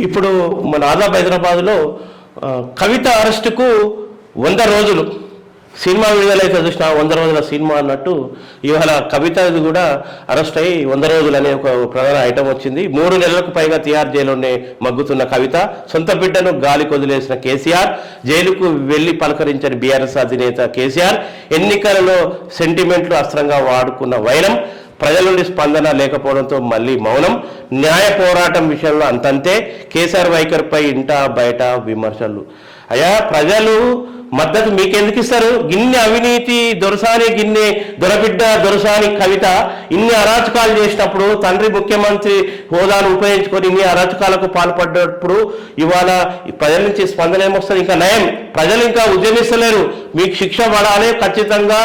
ఇప్పుడు మన ఆదాబ్ హైదరాబాద్లో కవిత అరెస్టుకు 100 రోజులు సినిమా విడుదలైతే చూసిన 100 రోజుల సినిమా అన్నట్టు ఇవాళ కవిత కూడా అరెస్ట్ అయ్యి 100 రోజులు అనే ఒక ప్రధాన ఐటమ్ వచ్చింది. 3 నెలలకు పైగా తిహార్ జైలులోనే మగ్గుతున్న కవిత, సొంత బిడ్డను గాలికి వదిలేసిన కేసీఆర్, జైలుకు వెళ్లి పలకరించిన బీఆర్ఎస్ అధినేత కేసీఆర్, ఎన్నికలలో సెంటిమెంట్లు అస్త్రంగా వాడుకున్న వైరం, ప్రజల నుండి స్పందన లేకపోవడంతో మళ్ళీ మౌనం, న్యాయ పోరాటం విషయంలో అంతంతే, కేసీఆర్ వైఖరిపై ఇంటా బయట విమర్శలు. అయ్యా ప్రజలు మద్దతు మీకెందుకు ఇస్తారు? గిన్నె అవినీతి దొరసాని, గిన్నె దొరబిడ్డ దొరసాని కవిత ఇన్ని అరాచకాలు చేసినప్పుడు, తండ్రి ముఖ్యమంత్రి హోదాను ఉపయోగించుకొని ఇన్ని అరాచకాలకు పాల్పడ్డప్పుడు ఇవాళ ప్రజల నుంచి స్పందన ఏమొస్తుంది? ఇంకా నయం, ప్రజలు ఇంకా ఉద్యమిస్తలేరు. మీకు శిక్ష పడాలి ఖచ్చితంగా,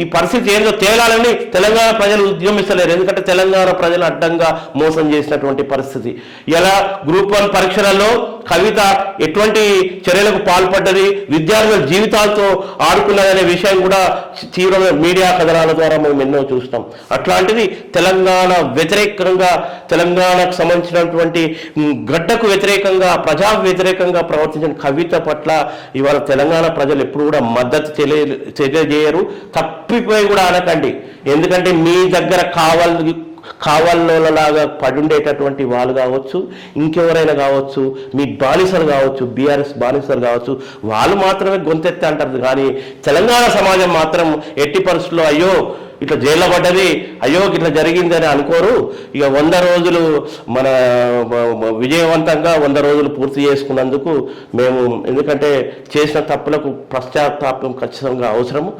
ఈ పరిస్థితి ఏందో తేలాలని తెలంగాణ ప్రజలు ఉద్యమిస్తలేరు. ఎందుకంటే తెలంగాణ ప్రజలు అడ్డంగా మోసం చేసినటువంటి పరిస్థితి. ఇలా గ్రూప్ 1 పరీక్షలలో కవిత ఎటువంటి చర్యలకు పాల్పడ్డది, విద్యార్థుల జీవితాలతో ఆడుకున్నదనే విషయం కూడా తీవ్రమైన మీడియా కథనాల ద్వారా మేము ఎన్నో చూస్తాం. అట్లాంటిది తెలంగాణ వ్యతిరేకంగా, తెలంగాణకు సంబంధించినటువంటి గడ్డకు వ్యతిరేకంగా, ప్రజా వ్యతిరేకంగా ప్రవర్తించిన కవిత పట్ల ఇవాళ తెలంగాణ ప్రజలు ఎప్పుడు కూడా మద్దతు తెలియజేయరు. తప్పిపోయి కూడా అనకండి, ఎందుకంటే మీ దగ్గర కావాలలాగా పడుండేటటువంటి వాళ్ళు కావచ్చు, ఇంకెవరైనా కావచ్చు, మీ బానిసలు కావచ్చు, బీఆర్ఎస్ బానిసలు కావచ్చు, వాళ్ళు మాత్రమే గొంతెత్తి అంటారు. కానీ తెలంగాణ సమాజం మాత్రం ఎట్టి పరిస్థితుల్లో అయ్యో ఇట్లా జైల్లో పడ్డది, అయ్యో ఇట్లా జరిగిందని అనుకోరు. ఇక 100 రోజులు మన విజయవంతంగా 100 రోజులు పూర్తి చేసుకున్నందుకు మేము, ఎందుకంటే చేసిన తప్పులకు పశ్చాత్తాపం ఖచ్చితంగా అవసరము.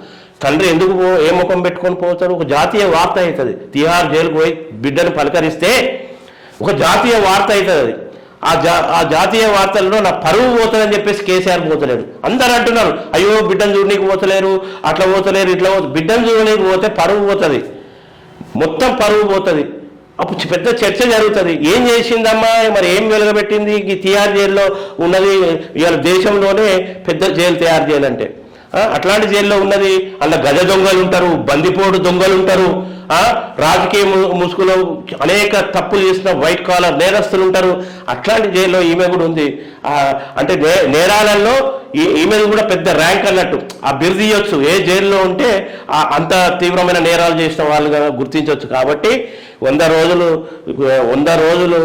తండ్రి ఎందుకు ఏ ముఖం పెట్టుకొని పోతారు? ఒక జాతీయ వార్త అవుతుంది. తిహార్ జైలుకు పోయి బిడ్డను పలకరిస్తే ఒక జాతీయ వార్త అవుతుంది. ఆ జాతీయ వార్తల్లో నా పరువు పోతుందని చెప్పేసి కేసీఆర్ పోతలేడు. అందరు అంటున్నారు అయ్యో బిడ్డను చూడనీకి పోతలేరు, అట్లా పోతలేరు, ఇట్లా బిడ్డను చూడనీకి పోతే పరువు పోతుంది, మొత్తం పరువు పోతుంది. అప్పుడు పెద్ద చర్చ జరుగుతుంది. ఏం చేసిందమ్మా, మరి ఏం వెలుగబెట్టింది ఈ తిహార్ జైల్లో ఉన్నది? ఇవాళ దేశంలోనే పెద్ద జైలు తిహార్ జైలు అంటే. అట్లాంటి జైల్లో ఉన్నది, అందులో గజ దొంగలు ఉంటారు, బందిపోడు దొంగలు ఉంటారు, రాజకీయ ముసుగులో అనేక తప్పులు చేసిన వైట్ కాలర్ నేరస్తులు ఉంటారు. అట్లాంటి జైల్లో ఈమె కూడా ఉంది. అంటే నేరాలలో ఈమె కూడా పెద్ద ర్యాంక్ అన్నట్టు ఆ బిరుదు ఇవ్వచ్చు. ఏ జైల్లో ఉంటే అంత తీవ్రమైన నేరాలు చేసిన వాళ్ళుగా గుర్తించవచ్చు. కాబట్టి 100 రోజులు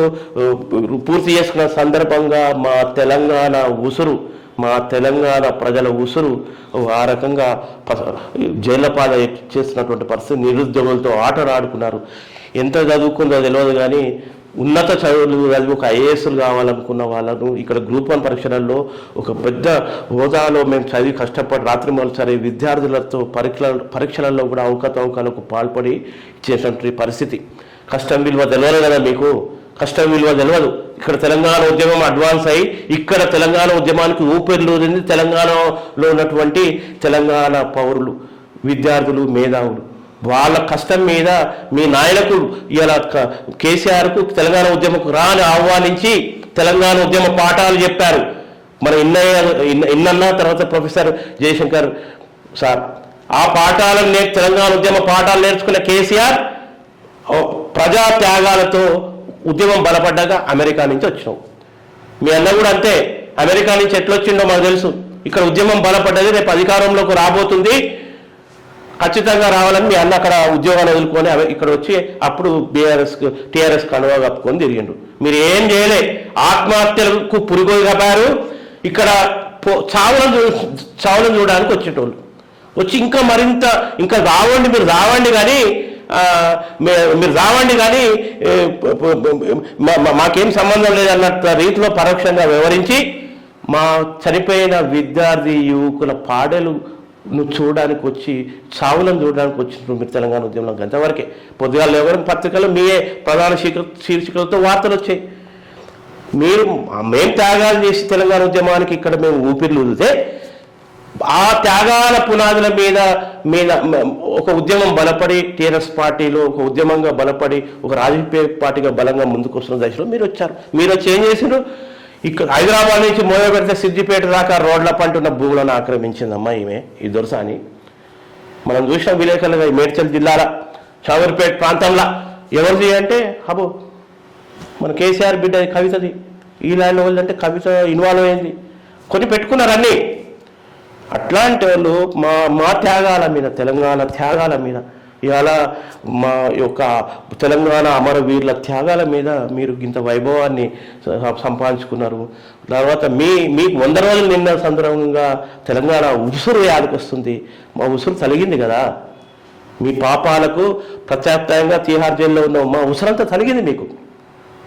పూర్తి చేసుకున్న సందర్భంగా మా తెలంగాణ ఉసురు, మా తెలంగాణ ప్రజల ఉసురు ఆ రకంగా జైళ్ళ పాల చేస్తున్నటువంటి పరిస్థితి. నిరుద్యోగులతో ఆటలు ఆడుకున్నారు. ఎంత చదువుకుందో తెలియదు కానీ ఉన్నత చదువులు చదివి ఒక ఐఏఎస్లు కావాలనుకున్న వాళ్ళను ఇక్కడ గ్రూప్ 1 పరీక్షలలో ఒక పెద్ద హోదాలో మేము చదివి కష్టపడి రాత్రి మొదలుసారి విద్యార్థులతో పరీక్షలలో కూడా అవకతవకలకు పాల్పడి చేసినటువంటి పరిస్థితి. కష్టం విలువ తెలియదు కదా మీకు, కష్టం విలువ తెలియదు. ఇక్కడ తెలంగాణ ఉద్యమం అడ్వాన్స్ అయ్యి ఇక్కడ తెలంగాణ ఉద్యమానికి ఊపిరిలూరింది తెలంగాణలో ఉన్నటువంటి తెలంగాణ పౌరులు, విద్యార్థులు, మేధావులు. వాళ్ళ కష్టం మీద మీ నాయకుడు ఇలా కేసీఆర్కు తెలంగాణ ఉద్యమకు రాని ఆహ్వానించి తెలంగాణ ఉద్యమ పాఠాలు చెప్పారు. మన ఇన్నన్న తర్వాత ప్రొఫెసర్ జయశంకర్ సార్ ఆ పాఠాలను తెలంగాణ ఉద్యమ పాఠాలు నేర్చుకున్న కేసీఆర్ ప్రజా త్యాగాలతో ఉద్యమం బలపడ్డాక అమెరికా నుంచి వచ్చినాం. మీ అన్న కూడా అంతే, అమెరికా నుంచి ఎట్లా వచ్చిండో మాకు తెలుసు. ఇక్కడ ఉద్యమం బలపడ్డది, రేపు అధికారంలోకి రాబోతుంది, ఖచ్చితంగా రావాలని మీ అన్న అక్కడ ఉద్యోగాలు వదులుకొని ఇక్కడ వచ్చి అప్పుడు టీఆర్ఎస్ కనువ కప్పుకొని తిరిగిండు. మీరు ఏం చేయలే, ఆత్మహత్యలకు పురిగోయి కప్పారు. ఇక్కడ చావులను చూడడానికి వచ్చేటోళ్ళు వచ్చి ఇంకా మరింత ఇంకా రావండి, మీరు రావండి కానీ మాకేం సంబంధం లేదన్న రీతిలో పరోక్షంగా వివరించి మా చనిపోయిన విద్యార్థి యువకుల పాడలు చూడడానికి వచ్చి, చావులను చూడడానికి వచ్చినప్పుడు మీరు తెలంగాణ ఉద్యమంలో గంటవరకే. పొద్దుగాలు ఎవరి పత్రికలు మీయే ప్రధాన శీర్షికలతో వార్తలు వచ్చాయి. మేము త్యాగాలు చేసి తెలంగాణ ఉద్యమానికి ఇక్కడ మేము ఊపిరిలు ఊదితే ఆ త్యాగాల పునాదుల మీద ఒక ఉద్యమం బలపడి టీఆర్ఎస్ పార్టీలో ఒక ఉద్యమంగా బలపడి ఒక రాజకీయ పార్టీగా బలంగా ముందుకు వస్తున్న దశలో మీరు వచ్చారు. మీరు వచ్చి ఏం చేశారు? ఇక్కడ హైదరాబాద్ నుంచి మోయ పెడితే సిద్దిపేట దాకా రోడ్ల పంటున్న భూములను ఆక్రమించిందమ్మా ఈమె, ఈ దొరసాని. మనం చూసిన విలేకరులుగా మేడ్చల్ జిల్లాల చౌర్పేట ప్రాంతంలో ఎవరిది అంటే అబో మన కేసీఆర్ బిడ్డ కవితది, ఈ ల్యాండ్ వాళ్ళంటే కవిత ఇన్వాల్వ్ అయింది, కొని పెట్టుకున్నారు అన్నీ. అట్లాంటి వాళ్ళు మా త్యాగాల మీద, తెలంగాణ త్యాగాల మీద, ఇవాళ మా యొక్క తెలంగాణ అమరవీరుల త్యాగాల మీద మీరు ఇంత వైభవాన్ని సంపాదించుకున్నారు. తర్వాత మీకు 100 రోజులు నిన్న సందర్భంగా తెలంగాణ ఉసురు యాదకొస్తుంది. మా ఉసురు తలిగింది కదా, మీ పాపాలకు ప్రత్యామ్నాయంగా తీహార్ జైల్లో ఉన్న మా ఉసురంతా తలిగింది మీకు.